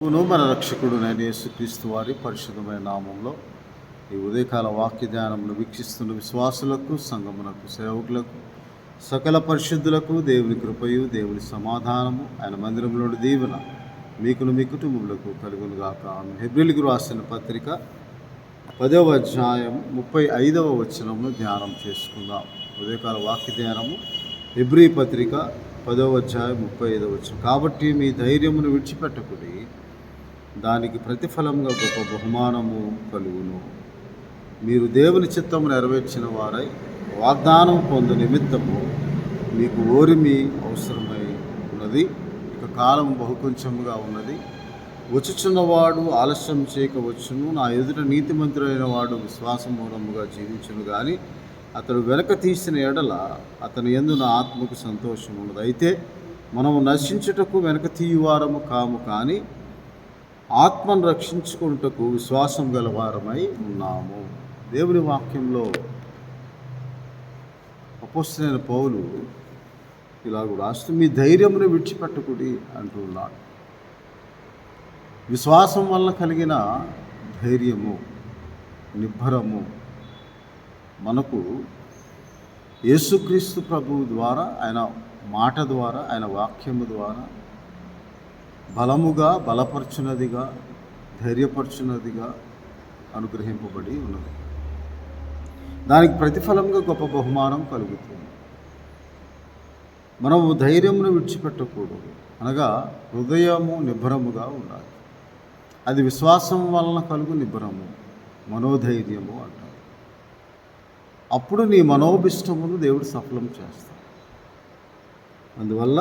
మన రక్షకుడు నేను యేసుక్రీస్తు వారి పరిశుద్ధమైన నామంలో ఈ ఉదయకాల వాక్య ధ్యానమును వీక్షిస్తున్న విశ్వాసులకు, సంఘమునకు, సేవకులకు, సకల పరిశుద్ధులకు దేవుని కృపయు, దేవుని సమాధానము, ఆయన మందిరంలోని దీవెన మీకును మీ కుటుంబములకు కలుగునుగాక. హెబ్రీయులకు రాసిన పత్రిక 10వ అధ్యాయం 35వ వచనమును ధ్యానం చేసుకుందాం. ఉదయకాల వాక్య ధ్యానము హెబ్రీ పత్రిక 10వ అధ్యాయం 35వ వచనం. కాబట్టి మీ ధైర్యమును విడిచిపెట్టకుడి, దానికి ప్రతిఫలంగా గొప్ప బహుమానము కలుగును. మీరు దేవుని చిత్తము నెరవేర్చిన వారై వాగ్దానం పొందు నిమిత్తము మీకు ఓరిమి అవసరమై ఉన్నది. ఇక కాలం బహుకొంచెముగా ఉన్నది. వచ్చుచున్నవాడు ఆలస్యం చేయకవచ్చును. నా ఎదుట నీతిమంతుడైన వాడు విశ్వాసమూలముగా జీవించును గాని అతడు వెనక తీసిన ఎడల అతని యందు నా ఆత్మకు సంతోషం ఉన్నది. అయితే మనము నశించుటకు వెనక తీయువారము కాము, కానీ ఆత్మను రక్షించుకుంటకు విశ్వాసం గలవారమై ఉన్నాము. దేవుని వాక్యంలో అపోస్తలుడైన పౌలు ఇలాగ రాస్తూ మీ ధైర్యమును విడిచిపెట్టకుడి అంటూ ఉన్నాడు. విశ్వాసం వల్ల కలిగిన ధైర్యము, నిబ్బరము మనకు యేసుక్రీస్తు ప్రభువు ద్వారా, ఆయన మాట ద్వారా, ఆయన వాక్యము ద్వారా బలముగా, బలపరచునదిగా, ధైర్యపరచునదిగా అనుగ్రహింపబడి ఉన్నది. దానికి ప్రతిఫలంగా గొప్ప బహుమానం కలుగుతుంది. మనము ధైర్యమును విడిచిపెట్టకూడదు, అనగా హృదయము నిబ్బరముగా ఉండాలి. అది విశ్వాసం వలన కలుగు నిబ్బరము, మనోధైర్యము అంటారు. అప్పుడు నీ మనోభిష్టమును దేవుడు సఫలం చేస్తాడు. అందువల్ల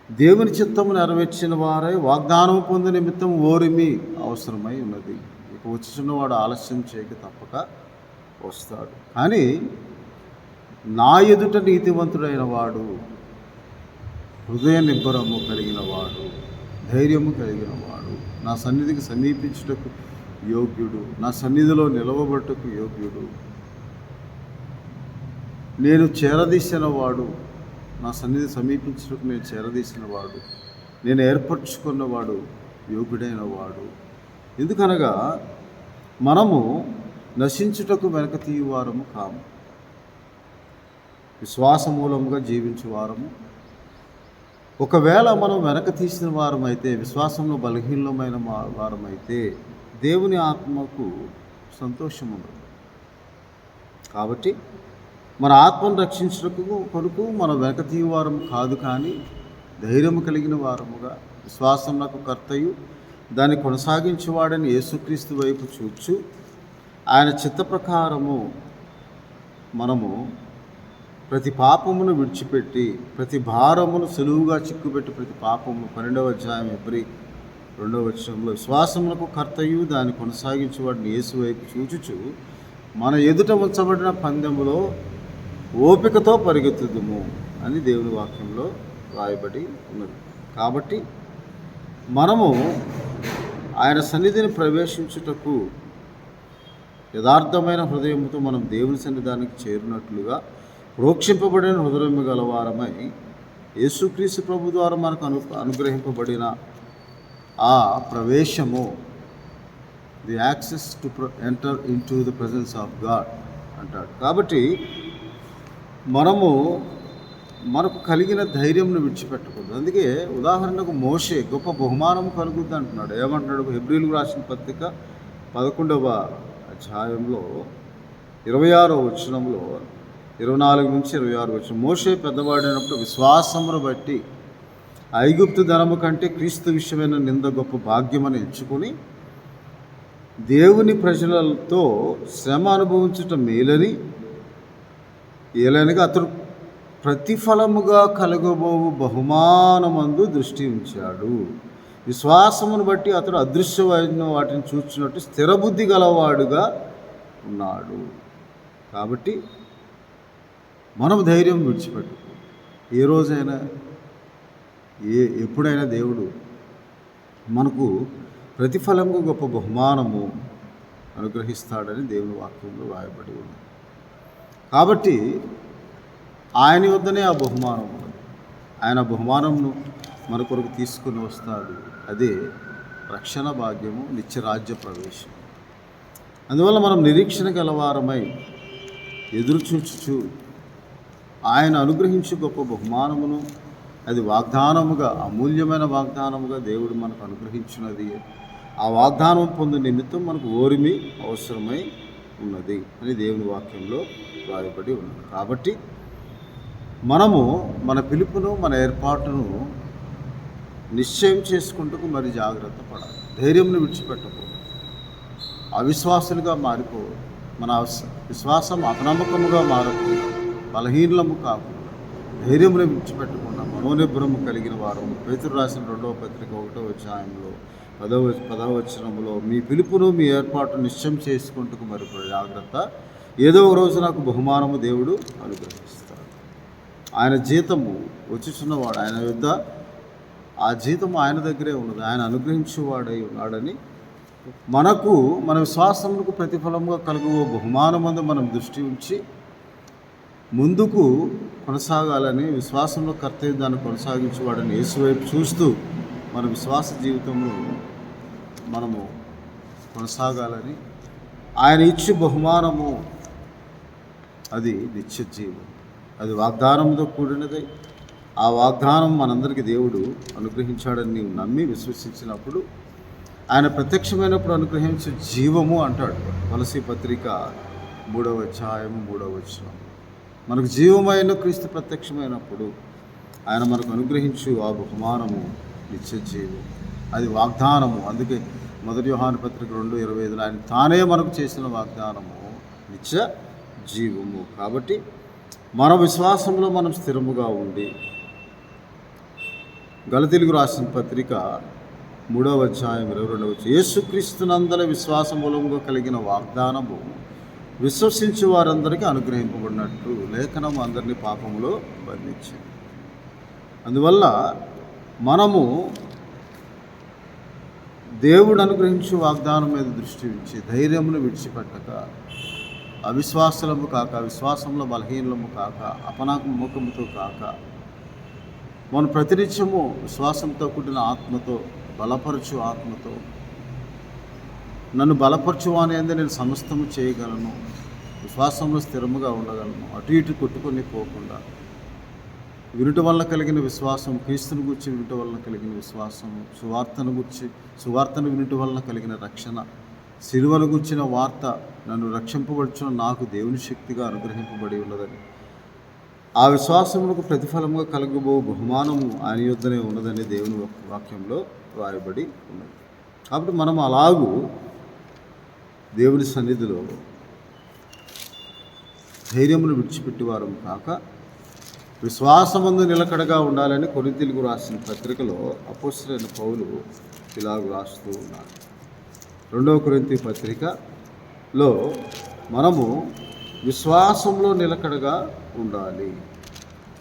దేవుని చిత్తము నెరవేర్చిన వారై వాగ్దానం పొందు నిమిత్తం ఓరిమి అవసరమై ఉన్నది. ఇక వచ్చుచున్నవాడు ఆలస్యం చేయక తప్పక వస్తాడు. కానీ నా ఎదుట నీతివంతుడైన వాడు, హృదయ నిబ్బరము కలిగిన వాడు, ధైర్యము కలిగిన వాడు, నా సన్నిధికి సమీపించుటకు యోగ్యుడు, నా సన్నిధిలో నిలవబట్టుకు యోగ్యుడు, నేను చేరదీసిన వాడు, నా సన్నిధి సమీపించుటకు నేను చేరదీసిన వాడు, నేను ఏర్పరచుకున్నవాడు, యోగ్యుడైన వాడు. ఎందుకనగా మనము నశించుటకు వెనక తీయువారము కాము, విశ్వాసమూలముగా జీవించువారము. ఒకవేళ మనం వెనక తీసిన వారమైతే, విశ్వాసంలో బలహీనమైన వారమైతే దేవుని ఆత్మకు సంతోషం ఉండదు. కాబట్టి మన ఆత్మను రక్షించుటకు కొరకు మనం వెనక తీయవారం కాదు, కానీ ధైర్యము కలిగిన వారముగా, విశ్వాసమునకు కర్తయు దాన్ని కొనసాగించేవాడని యేసుక్రీస్తు వైపు చూచు ఆయన చిత్త ప్రకారము మనము ప్రతి పాపమును విడిచిపెట్టి, ప్రతి భారమును సులువుగా చిక్కుపెట్టి, ప్రతి పాపము 12వ అధ్యాయం హెబ్రీ 2వ వచనంలో విశ్వాసములకు కర్తయు దాన్ని కొనసాగించేవాడిని యేసు వైపు చూచుచు మన ఎదుట ఉంచబడిన పందెములో ఓపికతో పరిగెత్తుదుము అని దేవుని వాక్యంలో రాయబడి ఉన్నది. కాబట్టి మనము ఆయన సన్నిధిని ప్రవేశించుటకు యథార్థమైన హృదయంతో మనం దేవుని సన్నిధానికి చేరినట్లుగా ప్రోక్షింపబడిన హృదయం గలవారమై యేసుక్రీస్తు ప్రభు ద్వారా మనకు అనుగ్రహింపబడిన ఆ ప్రవేశము, the access to enter into the presence of God అంటాడు. కాబట్టి మనకు కలిగిన ధైర్యంను విడిచిపెట్టకూడదు. అందుకే ఉదాహరణకు మోషే గొప్ప బహుమానం కలుగుద్ది అంటున్నాడు. ఏమంటున్నాడు? హెబ్రీయులకు రాసిన పత్రిక 11వ అధ్యాయంలో 26వ వచనంలో 24 నుంచి 26 వచనం. మోషే పెద్దవాడైనప్పుడు విశ్వాసమును బట్టి ఐగుప్తు ధనము కంటే క్రీస్తు విషయమైన నింద గొప్ప భాగ్యమని ఎంచుకొని దేవుని ప్రజలతో శ్రమ అనుభవించటం మేలని ఏలైనగా అతడు ప్రతిఫలముగా కలగబోవు బహుమానమందు దృష్టి ఉంచాడు. విశ్వాసమును బట్టి అతడు అదృశ్యమైన వాటిని చూచినట్టు స్థిరబుద్ధి గలవాడుగా ఉన్నాడు. కాబట్టి మనం ధైర్యం విడిచిపెట్టు. ఏ రోజైనా ఎప్పుడైనా దేవుడు మనకు ప్రతిఫలంగా గొప్ప బహుమానము అనుగ్రహిస్తాడని దేవుని వాక్యంలో రాయబడి ఉంది. కాబట్టి ఆయన వద్దనే ఆ బహుమానం ఉన్నది. ఆయన బహుమానంను మన కొరకు తీసుకుని వస్తాడు. అదే రక్షణ భాగ్యము, నిత్యరాజ్య ప్రవేశం. అందువల్ల మనం నిరీక్షణ గలవారమై ఎదురుచూచుచు ఆయన అనుగ్రహించే గొప్ప బహుమానమును, అది వాగ్దానముగా, అమూల్యమైన వాగ్దానముగా దేవుడు మనకు అనుగ్రహించినది. ఆ వాగ్దానం పొందే నిమిత్తం మనకు ఓరిమి అవసరమై ఉన్నది అని దేవుని వాక్యంలో రాయబడి ఉన్నది. కాబట్టి మనము మన పిలుపును, మన ఏర్పాటును నిశ్చయం చేసుకుంటూ మరి జాగ్రత్త పడాలి. ధైర్యంను విడిచిపెట్టకూడదు, అవిశ్వాసులుగా మారిపోవద్దు. మన విశ్వాసం అపనమ్మకముగా మారకుండా, బలహీనము కాకుండా, ధైర్యమును విడిచిపెట్టకుండా మనోనిబ్బరము కలిగిన వారు. పేతురు రాసిన 2వ పత్రిక 1వ అధ్యాయంలో 10వ వచనములో, మీ పిలుపును, మీ ఏర్పాటు నిశ్చయం చేసుకుంటూ మరి జాగ్రత్త. ఏదో ఒక రోజు నాకు బహుమానము దేవుడు అనుగ్రహిస్తాడు. ఆయన జీతము వచ్చుచున్నవాడు, ఆయన యుద్ధ ఆ జీతము ఆయన దగ్గరే ఉన్నది. ఆయన అనుగ్రహించేవాడై ఉన్నాడని మనకు, మన విశ్వాసములకు ప్రతిఫలముగా కలుగు బహుమానమందు మనం దృష్టి ఉంచి ముందుకు కొనసాగాలని, విశ్వాసంలో కర్తవ్యాన్ని కొనసాగించేవాడని యేసువైపు చూస్తూ మన విశ్వాస జీవితంలో మనము కొనసాగాలని, ఆయన ఇచ్చే బహుమానము అది నిత్య జీవం, అది వాగ్దానంతో కూడినది. ఆ వాగ్దానం మనందరికీ దేవుడు అనుగ్రహించాడని నీవు నమ్మి విశ్వసించినప్పుడు, ఆయన ప్రత్యక్షమైనప్పుడు అనుగ్రహించే జీవము అంటాడు. కొలసీ పత్రిక 3వ అధ్యాయము 3వ వచనం. మనకు జీవమైన క్రీస్తు ప్రత్యక్షమైనప్పుడు ఆయన మనకు అనుగ్రహించు ఆ బహుమానము నిత్య జీవం, అది వాగ్దానము. అందుకే 1 యోహాను పత్రిక 2:25 ఆయన తానే మనకు చేసిన వాగ్దానము నిత్య జీవము. కాబట్టి మన విశ్వాసంలో మనం స్థిరముగా ఉండి, గలతీయులకు రాసిన పత్రిక 3వ అధ్యాయం 22వ వచనం, యేసుక్రీస్తునందల విశ్వాసం మూలంగా కలిగిన వాగ్దానము విశ్వసించే వారందరికీ అనుగ్రహింపబడినట్లు లేఖనం అందరినీ పాపములో బంధించింది. అందువల్ల మనము దేవుడు అనుగ్రహించే వాగ్దానం మీద దృష్టి ఉంచి ధైర్యమును విడిచిపెట్టక, అవిశ్వాసలము కాక, విశ్వాసంలో బలహీనము కాక, అపనమ్మకముతో కాక, మన ప్రతినిత్యము విశ్వాసంతో కూడిన ఆత్మతో, బలపరచు ఆత్మతో, నన్ను బలపరచువాని అందే నేను సమస్తము చేయగలను, విశ్వాసంలో స్థిరముగా ఉండగలను, అటు ఇటు కొట్టుకొని పోకుండా, వినుట వల్ల కలిగిన విశ్వాసం, క్రీస్తుని గురించి వినుట వల్ల కలిగిన విశ్వాసము, సువార్తను వినుట వల్ల కలిగిన రక్షణ, సిలువను గుర్చిన వార్త నన్ను రక్షింపబడుచున్న నాకు దేవుని శక్తిగా అనుగ్రహింపబడి ఉన్నదని, ఆ విశ్వాసములకు ప్రతిఫలముగా కలుగబో బహుమానము ఆయన యొద్దనే ఉన్నదని దేవుని వాక్యంలో రాయబడి ఉన్నది. కాబట్టి మనం అలాగూ దేవుని సన్నిధిలో ధైర్యమును విడిచిపెట్టేవారం కాక, విశ్వాసమందు నిలకడగా ఉండాలని కొరింథీయులకు రాసిన పత్రికలో అపోస్తలుడైన పౌలు ఇలాగ రాస్తూ ఉన్నారు. 2వ కొరింథీ పత్రికలో మనము విశ్వాసంలో నిలకడగా ఉండాలి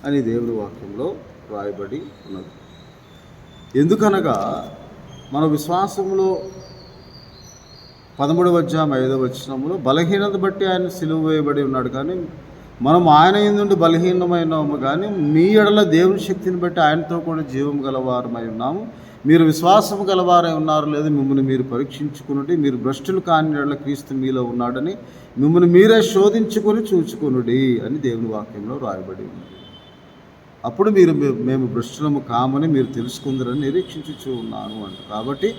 అని దేవుని వాక్యంలో రాయబడి ఉన్నది. ఎందుకనగా మన విశ్వాసంలో 13వ అధ్యాయం 5వ వచనంలో, బలహీనత బట్టి ఆయన సిలువ వేయబడి ఉన్నాడు, కానీ మనం ఆయన యందు బలహీనమైనాము, కానీ మీ ఎడల దేవుని శక్తిని బట్టి ఆయనతో కూడా జీవం గలవారమై ఉన్నాము. మీరు విశ్వాసం గలవారై ఉన్నారు లేదు, మిమ్మల్ని మీరు పరీక్షించుకునుడి. మీరు భ్రష్టులు కాని ఎడల క్రీస్తు మీలో ఉన్నాడని మిమ్మల్ని మీరే శోధించుకొని చూచుకునుడి అని దేవుని వాక్యంలో రాయబడి ఉంది. అప్పుడు మేము భ్రష్టులము కామని మీరు తెలుసుకుందరని నిరీక్షించుచూ ఉన్నాను అంట. కాబట్టి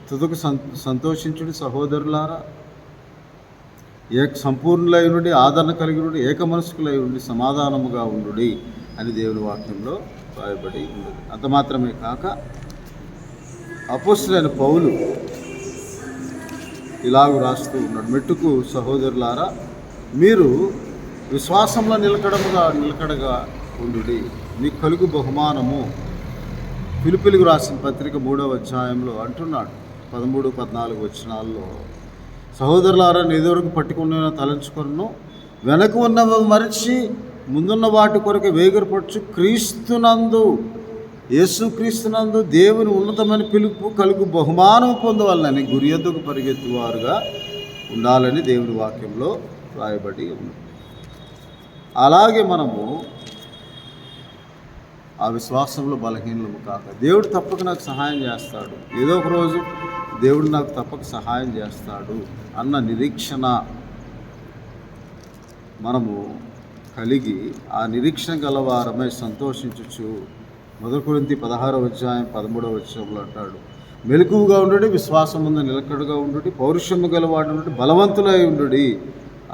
తుదకు సంతోషించుడి సహోదరులారా, సంపూర్ణులై ఉండి, ఆదరణ కలిగి ఉండి, ఏక మనస్కులై ఉండి, సమాధానముగా ఉండుడి అని దేవుని వాక్యంలో రాయబడి ఉన్నది. అంత మాత్రమే కాక అపోస్తలుడైన పౌలు ఇలాగ రాస్తూ ఉన్నాడు, మెట్టుకు సహోదరులారా, మీరు విశ్వాసంలో నిలకడగా ఉండుడి, మీకు కలుగు బహుమానము. ఫిలిప్పీయులకు రాసిన పత్రిక 3వ అధ్యాయంలో అంటున్నాడు 13-14 వచనాల్లో, సహోదరులారా, ఎదురుకు పట్టుకున్న తలంచుకొను, వెనక ఉన్నవి మరచి ముందున్న వాటి కొరకు వేగిరపరచు క్రీస్తునందు, యేసుక్రీస్తునందు దేవుని ఉన్నతమైన పిలుపు కలుగు బహుమానం పొందవాలని గురి యొద్దకు పరిగెత్తువారుగా ఉండాలని దేవుని వాక్యంలో రాయబడి ఉంది. అలాగే మనము ఆ విశ్వాసంలో బలహీనము కాక దేవుడు తప్పక నాకు సహాయం చేస్తాడు, ఏదో ఒక రోజు దేవుడు నాకు తప్పక సహాయం చేస్తాడు అన్న నిరీక్షణ మనము కలిగి ఆ నిరీక్షణ గలవారమై సంతోషించచ్చు. 1 కొరింథీ 16:13 అంటాడు, మెలకువగా ఉండుడి, విశ్వాసం ముందు నిలకడగా ఉండుడి, పౌరుషము గలవాడు ఉండుడి, బలవంతులై ఉండుడి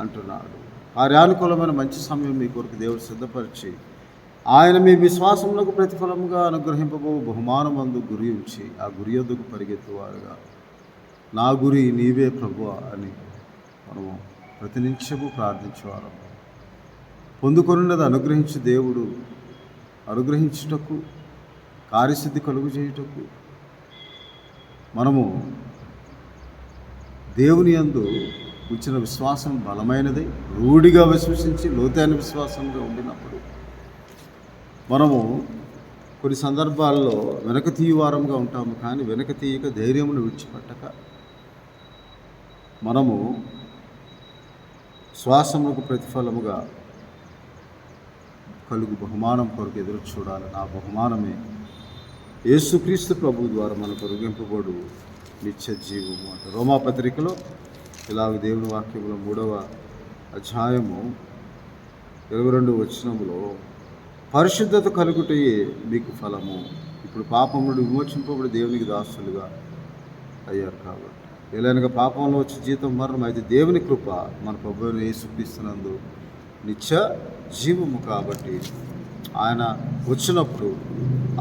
అంటున్నాడు. కార్యానుకూలమైన మంచి సమయం మీ కొరకు దేవుడు సిద్ధపరిచి ఆయన మీ విశ్వాసములకు ప్రతిఫలముగా అనుగ్రహింపబో బహుమానమందు గురి ఉంచి ఆ గురి యొద్దకు పరిగెత్తువారుగా నా గురి నీవే ప్రభువా అని మనము ప్రతినిత్యము ప్రార్థించేవారు. పొందుకొనున్నది అనుగ్రహించి దేవుడు అనుగ్రహించుటకు, కార్యసిద్ధి కలుగు చేయుటకు మనము దేవుని యందు ఉంచిన విశ్వాసం బలమైనది, రూఢిగా విశ్వసించి లోతైన విశ్వాసంగా ఉండినప్పుడు మనము కొన్ని సందర్భాల్లో వెనక తీయవారంగా ఉంటాము. కానీ వెనక తీయక ధైర్యమును విడిచిపెట్టక మనము శ్వాసములకు ప్రతిఫలముగా కలుగు బహుమానం కొరకు ఎదురు చూడాలి. ఆ బహుమానమే యేసుక్రీస్తు ప్రభువు ద్వారా మనకు రుగింపబడు నిత్య జీవము అంట. రోమాపత్రికలో ఇలాగ దేవుని వాక్యములో 3వ అధ్యాయము 22 వచనములో పరిశుద్ధత కలుగుటయే మీకు ఫలము, ఇప్పుడు పాపం నుండి విమోచింపబడి దేవునికి దాసులుగా అయ్యారు కాబట్టి. ఏలైనగా పాపంలో వచ్చి జీతం మరణం, అయితే దేవుని కృప మన ప్రభువైన యేసుక్రీస్తునందు నిత్య జీవము. కాబట్టి ఆయన వచ్చినప్పుడు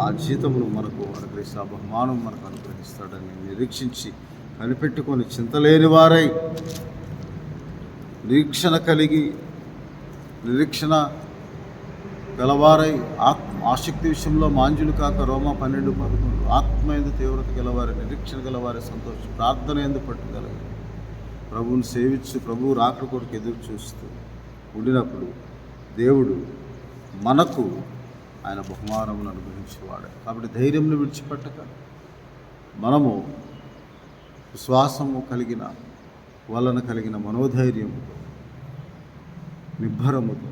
ఆ జీతమును మనకు అనుగ్రహిస్తే, ఆ బహుమానం మనకు అనుగ్రహిస్తాడని నిరీక్షించి కనిపెట్టుకొని చింతలేని వారై నిరీక్షణ కలిగి నిరీక్షణ గలవారై ఆసక్తి విషయంలో మాంజులు కాక రోమా 12:11 ఆత్మ ఎందు తీవ్రత గలవారి, నిరీక్షణ గలవారి, సంతోషం ప్రార్థన ఎందు పట్టుదలగి ప్రభువుని సేవించు ప్రభువు రాకడ కొరకు ఎదురు చూస్తూ ఉండినప్పుడు దేవుడు మనకు ఆయన బహుమానమును అనుగ్రహించేవాడు. కాబట్టి ధైర్యంను విడిచిపెట్టక మనము విశ్వాసము కలిగిన వలన కలిగిన మనోధైర్యముతో నిబ్బరముతో,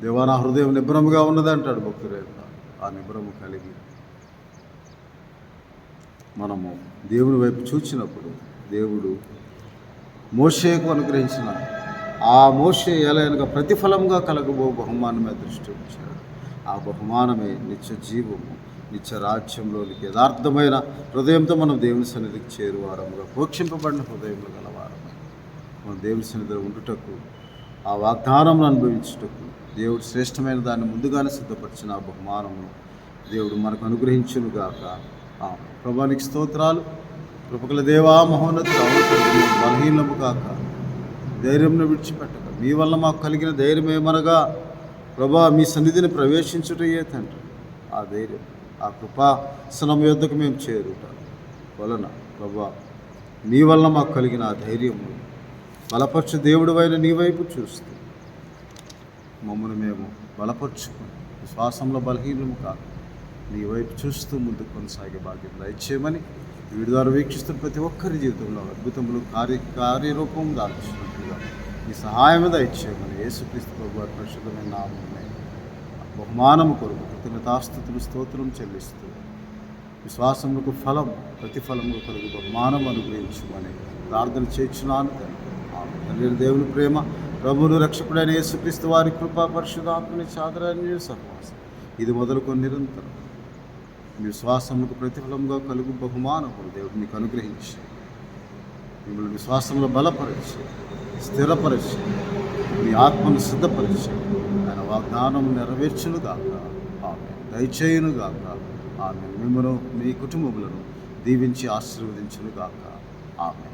దేవా నా హృదయం నిబ్బరముగా ఉన్నది అంటాడు భక్తుడైన. ఆ నిబ్బరము కలిగి మనము దేవుని వైపు చూచినప్పుడు దేవుడు మోషేకు అనుగ్రహించిన ఆ మోషే ఎలాగనగా ప్రతిఫలంగా కలగబో బహుమానమే దృష్టి ఉంచాడు. ఆ బహుమానమే నిత్య జీవము, నిత్య రాజ్యంలోనికి యథార్థమైన హృదయంతో మనం దేవుని సన్నిధికి చేరువారముగా, పోక్షింపబడిన హృదయంలో గలవారమై మనం దేవుని సన్నిధిలో ఉండుటకు, ఆ వాగ్దానం అనుభవించుటకు దేవుడు శ్రేష్టమైన దాన్ని ముందుగానే సిద్ధపరిచిన ఆ బహుమానమును దేవుడు మనకు అనుగ్రహించునుగాక. ప్రభువానికి స్తోత్రాలు. కృపగల దేవా, మహోన్నతుడు, బలహీనము కాక ధైర్యంను విడిచిపెట్టక మీ వల్ల మాకు కలిగిన ధైర్యం ఏమనగా ప్రభా మీ సన్నిధిని ప్రవేశించుటయే తండ్రి. ఆ ధైర్యం, ఆ కృపాసనం యొద్దకు మేము చేరుట వలన ప్రభా మీ వల్ల మాకు కలిగిన ఆ ధైర్యము బలపరచు దేవుడు అయిన నీ వైపు చూస్తూ మమ్మల్ని మేము బలపరుచుకుని విశ్వాసంలో బలహీనము కాక నీ వైపు చూస్తూ ముందుకు కొనసాగే భాగ్యం దయచేయమని వీడి ద్వారా వీక్షిస్తున్న ప్రతి ఒక్కరి జీవితంలో అద్భుతములు కార్యరూపం దాల్చినట్లుగా మీ సహాయమే దయచేయమని యేసుక్రీస్తు ప్రభువారి పరిశుద్ధమైన నామమునే బహుమానము కొరకు కృతజ్ఞతాస్తుతులు స్తోత్రం చెల్లిస్తూ విశ్వాసములకు ఫలం ప్రతిఫలము కొరకు బహుమానం అనుగ్రహించమని ప్రార్థన చేర్చున్నాను తండ్రి. దేవుని ప్రేమ, ప్రభువును రక్షకుడైన యేసుక్రీస్తు వారి కృపా పరిశుద్ధాత్మని చాదరాన్ని సహవాసం ఇది మొదలుకొని నిరంతరం మీ విశ్వాసములకు ప్రతిఫలంగా కలుగు బహుమానములు దేవుడు మీకు అనుగ్రహించి మిమ్మల్ని విశ్వాసంలో బలపరిచి స్థిరపరిచి మీ ఆత్మను సిద్ధపరిచి ఆయన వాగ్దానం నెరవేర్చునుగాక. ఆమె దయచేయునుగాక. ఆమె మిమ్మల్ని మీ కుటుంబములను దీవించి ఆశీర్వదించునుగాక. ఆమె